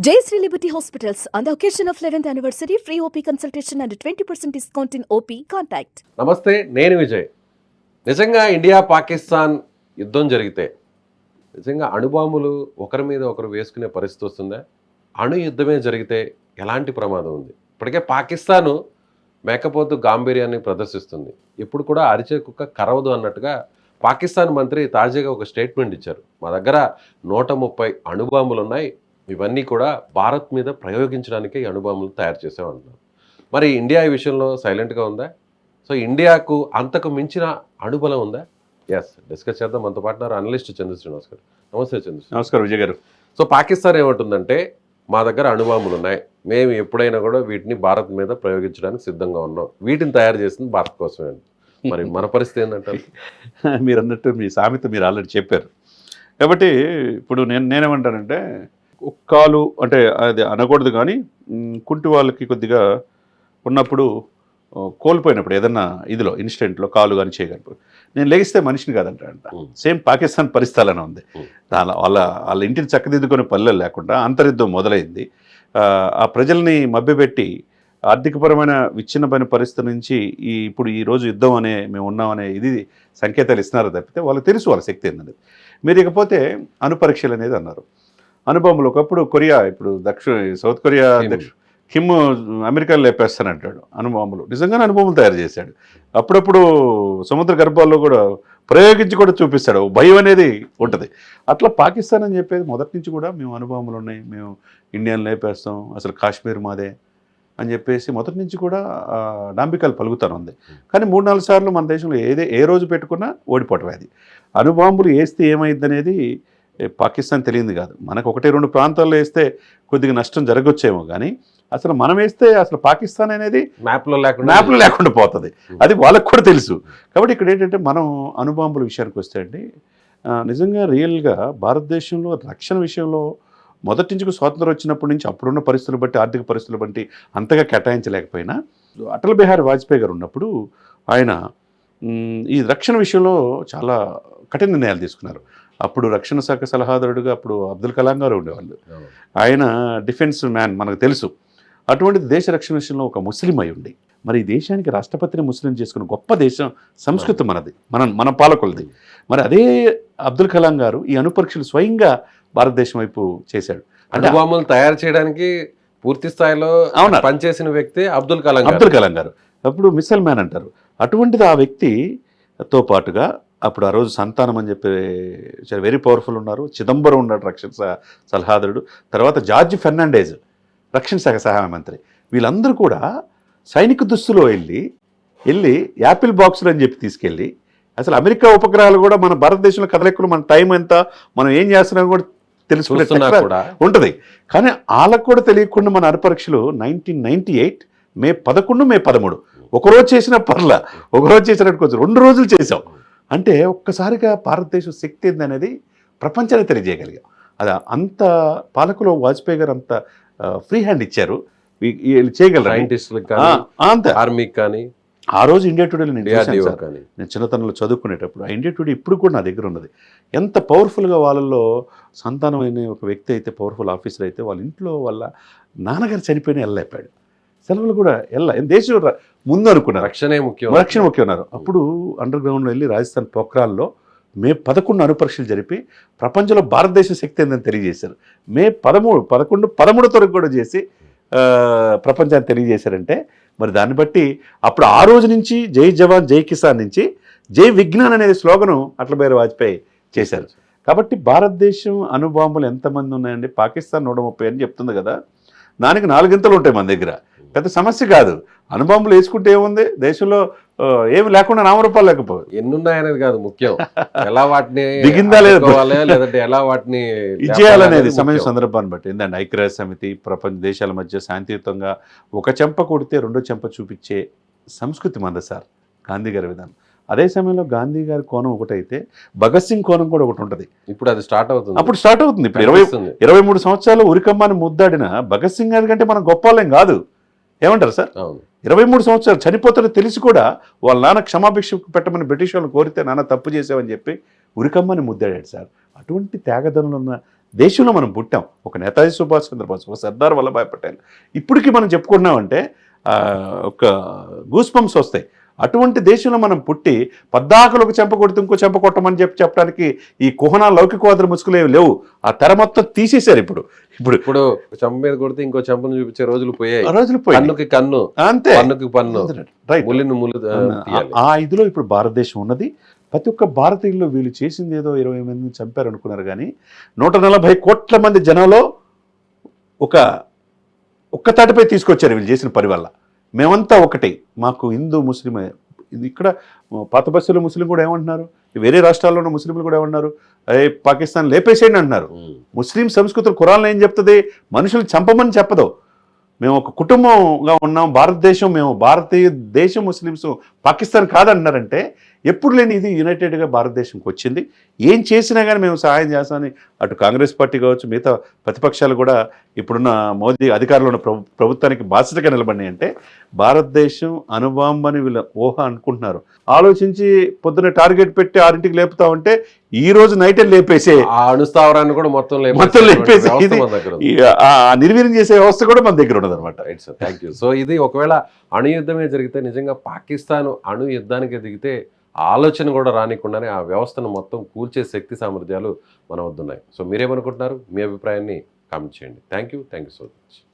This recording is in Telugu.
Jayashree Liberty Hospitals, on the occasion of 11th anniversary, free OP consultation and 20% discount in OP. Contact. నమస్తే, నేను విజయ్. నిజంగా ఇండియా పాకిస్తాన్ యుద్ధం జరిగితే నిజంగా అణుబాంబులు ఒకరి మీద ఒకరు వేసుకునే పరిస్థితి వస్తుందా? అణు యుద్ధమే జరిగితే ఎలాంటి ప్రమాదం ఉంది? ఇప్పటికే పాకిస్తాను మేకపోతు గాంభీర్యాన్ని ప్రదర్శిస్తుంది. ఇప్పుడు కూడా అరిచే కుక్క కరవదు అన్నట్టుగా పాకిస్తాన్ మంత్రి తాజాగా ఒక స్టేట్మెంట్ ఇచ్చారు. మా దగ్గర 130 అణుబాంబులు ఉన్నాయి, ఇవన్నీ కూడా భారత్ మీద ప్రయోగించడానికే ఈ అణుబాంబులు తయారు చేసామంటున్నారు. మరి ఇండియా ఈ విషయంలో సైలెంట్గా ఉందా? సో ఇండియాకు అంతకు మించిన అణుబలం ఉందా? ఎస్, డిస్కస్ చేద్దాం. మనతో పాటు అనలిస్ట్ చంద్ర శ్రీనివాస్ గారు. నమస్తే చంద్ర. నమస్కారం విజయ్ గారు. సో పాకిస్తాన్ ఏమంటుందంటే, మా దగ్గర అణుబాంబులు ఉన్నాయి, మేము ఎప్పుడైనా కూడా వీటిని భారత్ మీద ప్రయోగించడానికి సిద్ధంగా ఉన్నాం, వీటిని తయారు చేసింది భారత్ కోసమే. మరి మన పరిస్థితి ఏంటంటారు? మీరు అన్నట్టు మీ సామెత మీరు ఆల్రెడీ చెప్పారు కాబట్టి ఇప్పుడు నేనేమంటానంటే, కాలు అంటే అది అనకూడదు కానీ కుంటి వాళ్ళకి కొద్దిగా ఉన్నప్పుడు కోల్పోయినప్పుడు ఏదన్నా ఇదిలో ఇన్సిడెంట్లో కాలు కానీ చేయగలరు. నేను లెగిస్తే మనిషిని కాదంట. సేమ్ పాకిస్తాన్ పరిస్థితులనే ఉంది. వాళ్ళ ఇంటిని చక్కదిద్దుకునే పల్లెలు లేకుండా అంతర్యుద్ధం మొదలైంది. ఆ ప్రజల్ని మభ్యపెట్టి ఆర్థికపరమైన విచ్ఛిన్నమైన పరిస్థితి నుంచి ఇప్పుడు ఈరోజు యుద్ధం అనే మేము ఉన్నామనే ఇది సంకేతాలు ఇస్తున్నారు తప్పితే వాళ్ళకి తెలుసు వాళ్ళ శక్తి ఏంటనేది. మీరు ఇకపోతే అణుపరీక్షలు అనేది అన్నారు. అణుబాంబులు ఒకప్పుడు కొరియా, ఇప్పుడు సౌత్ కొరియా అధ్యక్షుడు కిమ్ అమెరికాలో లేపేస్తానంటాడు అణుబాంబులు. నిజంగానే అణుబాంబులు తయారు చేశాడు. అప్పుడప్పుడు సముద్ర గర్భాల్లో కూడా ప్రయోగించి కూడా చూపిస్తాడు. భయం అనేది ఉంటుంది. అట్లా పాకిస్తాన్ అని చెప్పేది మొదటి నుంచి కూడా మేము అణుబాంబులు ఉన్నాయి, మేము ఇండియాని లేపేస్తాం, అసలు కాశ్మీర్ మాదే అని చెప్పేసి మొదటి నుంచి కూడా డాంబికాలు పలుకుతాను ఉంది. కానీ 3-4 సార్లు మన దేశంలో ఏ రోజు పెట్టుకున్నా ఓడిపోవటం. అది అణుబాంబులు వేస్తే ఏమైంది అనేది పాకిస్తాన్ తెలియదు కాదు. మనకు 1-2 ప్రాంతాల్లో వేస్తే కొద్దిగా నష్టం జరగొచ్చేమో కానీ అసలు మనం వేస్తే అసలు పాకిస్తాన్ అనేది మ్యాప్లో లేకుండా పోతుంది. అది వాళ్ళకు కూడా తెలుసు. కాబట్టి ఇక్కడ ఏంటంటే మనం అణుబాంబుల విషయానికి వస్తే అండి, నిజంగా రియల్గా భారతదేశంలో రక్షణ విషయంలో మొదటి నుంచి స్వాతంత్రం వచ్చినప్పటి నుంచి అప్పుడున్న పరిస్థితులు బట్టి, ఆర్థిక పరిస్థితులు బట్టి అంతగా కేటాయించలేకపోయినా అటల్ బిహారీ వాజ్పేయి గారు ఉన్నప్పుడు ఆయన ఈ రక్షణ విషయంలో చాలా కఠిన నిర్ణయాలు తీసుకున్నారు. అప్పుడు రక్షణ శాఖ సలహాదారుడుగా అప్పుడు అబ్దుల్ కలాం గారు ఉండేవాళ్ళు. ఆయన డిఫెన్స్ మ్యాన్, మనకు తెలుసు. అటువంటి దేశ రక్షణ విషయంలో ఒక ముస్లిం అయి ఉండి మరి ఈ దేశానికి రాష్ట్రపతిని ముస్లిం చేసుకున్న గొప్ప దేశం, సంస్కృతి మనది, మన పాలకులది. మరి అదే అబ్దుల్ కలాం గారు ఈ అణుపరీక్షలు స్వయంగా భారతదేశం వైపు చేశాడు. అణుబాంబులు తయారు చేయడానికి పూర్తి స్థాయిలో పనిచేసిన వ్యక్తి అబ్దుల్ కలాం గారు. అప్పుడు మిస్సైల్ మ్యాన్ అంటారు. అటువంటిది ఆ వ్యక్తితో పాటుగా అప్పుడు ఆ రోజు సంతానం అని చెప్పి వెరీ పవర్ఫుల్ ఉన్నారు. చిదంబరం ఉన్నాడు రక్షణ సలహాదారుడు. తర్వాత జార్జ్ ఫెర్నాండేజ్ రక్షణ శాఖ సహాయ మంత్రి. వీళ్ళందరూ కూడా సైనిక దుస్తులో వెళ్ళి యాపిల్ బాక్సులు అని చెప్పి తీసుకెళ్ళి అసలు అమెరికా ఉపగ్రహాలు కూడా మన భారతదేశంలో కదలెక్కలు, మన టైం ఎంత, మనం ఏం చేస్తున్నాం కూడా తెలుసుకునే ఉంటుంది. కానీ వాళ్ళకు కూడా తెలియకుండా మన అణుపరీక్షలు 1998 మే 11, మే 13 ఒకరోజు చేసిన పర్లా, ఒకరోజు చేసినట్టు కొంచెం 2 రోజులు చేసాం. అంటే ఒక్కసారిగా భారతదేశం శక్తి ఏందనేది ప్రపంచానికి తెలియజేయగలిగాం. అది అంత పాలకులు వాజ్పేయి గారు అంత ఫ్రీ హ్యాండ్ ఇచ్చారు. వీళ్ళు చేయగలరు. ఆర్మీకి కానీ ఆ రోజు ఇండియా టుడేలో నేను చిన్నతనంలో చదువుకునేటప్పుడు ఆ ఇండియా టుడే ఇప్పుడు కూడా నా దగ్గర ఉన్నది. ఎంత పవర్ఫుల్గా వాళ్ళల్లో సంతానం అయిన ఒక వ్యక్తి అయితే, పవర్ఫుల్ ఆఫీసర్ అయితే, వాళ్ళ ఇంట్లో వాళ్ళ నాన్నగారు చనిపోయిన వెళ్ళలేపాడు. సెలవులు కూడా దేశం ముందు అనుకున్నారు. రక్షణ ముఖ్యం ఉన్నారు. అప్పుడు అండర్ గ్రౌండ్లో వెళ్ళి రాజస్థాన్ పోఖ్రాల్లో మే 11 అణుపరీక్షలు జరిపి ప్రపంచంలో భారతదేశ శక్తి ఏందని తెలియజేశారు. మే 13 తొరకు కూడా చేసి ప్రపంచాన్ని తెలియజేశారంటే మరి దాన్ని బట్టి అప్పుడు ఆ రోజు నుంచి జై జవాన్ జై కిసాన్ నుంచి జై విజ్ఞాన్ అనేది స్లోగను అటల్ బిహారీ వాజ్పేయి చేశారు. కాబట్టి భారతదేశం అణుబాంబులు ఎంతమంది ఉన్నాయండి? పాకిస్తాన్ 130 అని చెప్తుంది కదా, దానికి 4 గింతలు ఉంటాయి మన దగ్గర. పెద్ద సమస్య కాదు. అణుబాంబులు వేసుకుంటే ఏముంది, దేశంలో ఏమి లేకుండా నామరూపాలు లేకపోవు. ఎన్నున్నాయనేది కాదు ముఖ్యం, ఎలా వాటిని దిగిందా లేదంటే ఎలా వాటిని ఇచ్చేయాలనేది సమయం సందర్భాన్ని బట్టి. ఏంటంటే ఐక్యరాజ్య సమితి ప్రపంచ దేశాల మధ్య శాంతియుతంగా ఒక చెంప కొడితే రెండో చెంప చూపించే సంస్కృతి మంద సార్ గాంధీ గారి విధానం. అదే సమయంలో గాంధీ గారి కోణం ఒకటైతే భగత్ సింగ్ కోణం కూడా ఒకటి ఉంటుంది. ఇప్పుడు అది స్టార్ట్ అవుతుంది. ఇప్పుడు 23 సంవత్సరాలు ఉరికమ్మాన్ని ముద్దాడిన భగత్ సింగ్ గారి కంటే మనం గొప్ప వాళ్ళేం కాదు. ఏమంటారు సార్? 23 సంవత్సరాలు చనిపోతారో తెలిసి కూడా వాళ్ళ నాన్న క్షమాభిక్ష పెట్టమని బ్రిటిష్ వాళ్ళని కోరితే నాన్న తప్పు చేసావని చెప్పి ఉరికమ్మని ముద్దాడాడు సార్. అటువంటి త్యాగదనులు ఉన్న దేశంలో మనం పుట్టాం. ఒక నేతాజీ సుభాష్ చంద్రబోస్, ఒక సర్దార్ వల్లభాయ్ పటేల్, ఇప్పటికీ మనం చెప్పుకున్నామంటే ఒక గూస్ బంప్స్ వస్తాయి. అటువంటి దేశంలో మనం పుట్టి పద్దాకలు ఒక చెంప కొడితే ఇంకో చెంప కొట్టమని చెప్పడానికి ఈ కుహనా లౌకికవాదుల ముసుగులు ఏవి లేవు. ఆ తెర మొత్తం తీసేశారు. ఇప్పుడు చెంప మీద కొడితే ఇంకో చెంపను చూపించే రోజులు పోయాయి. కన్నుకి కన్ను, అంతే, పన్నుకి పన్ను, ములిని ములు తీయాలి. ఆ ఇదిలో ఇప్పుడు భారతదేశం ఉన్నది. ప్రతి ఒక్క భారతీయుల్లో వీళ్ళు చేసింది ఏదో 20 మందిని చంపారు అనుకున్నారు, కానీ 140 కోట్ల మంది జనంలో ఒక్క తాటిపై తీసుకొచ్చారు వీళ్ళు చేసిన పని వల్ల. మేమంతా ఒకటి, మాకు హిందూ ముస్లిం. ఇక్కడ పాత బస్సులో ముస్లిం కూడా ఏమంటున్నారు, వేరే రాష్ట్రాల్లో ఉన్న ముస్లింలు కూడా ఏమంటున్నారు, పాకిస్తాన్ లేపేసేయండి అంటున్నారు. ముస్లిం సంస్కృతులు ఖురాన్లో ఏం చెప్తుంది, మనుషులు చంపమని చెప్పదు. మేము ఒక కుటుంబంగా ఉన్నాం, భారతదేశం, మేము భారతీయ దేశం, ముస్లిమ్స్ పాకిస్తాన్ కాదంటున్నారంటే ఎప్పుడు లేని ఇది యునైటెడ్గా భారతదేశంకి వచ్చింది. ఏం చేసినా కానీ మేము సహాయం చేస్తామని అటు కాంగ్రెస్ పార్టీ కావచ్చు, మిగతా ప్రతిపక్షాలు కూడా ఇప్పుడున్న మోదీ అధికారంలో ఉన్న ప్రభుత్వానికి బాధ్యతగా నిలబడినాయి. అంటే భారతదేశం అణుబాంబని వీళ్ళ ఊహ అనుకుంటున్నారు. ఆలోచించి పొద్దున టార్గెట్ పెట్టి 6ంటికి లేపుతామంటే ఈ రోజు నైటే లేపేసే అణుస్థావరాన్ని కూడా మొత్తం లేపేసి నిర్వీర్యం చేసే వ్యవస్థ కూడా మన దగ్గర ఉన్నది అనమాట. Right sir, thank you. So ఇది ఒకవేళ అణు యుద్ధమే జరిగితే, నిజంగా పాకిస్తాన్ అణు యుద్ధానికి దిగితే ఆలోచన కూడా రానికుండానే ఆ వ్యవస్థను మొత్తం కూల్చే శక్తి సామర్థ్యాలు మన వద్ద ఉన్నాయి. సో మీరేమనుకుంటున్నారు? మీ అభిప్రాయాన్ని కామెంట్ చేయండి. Thank you so much.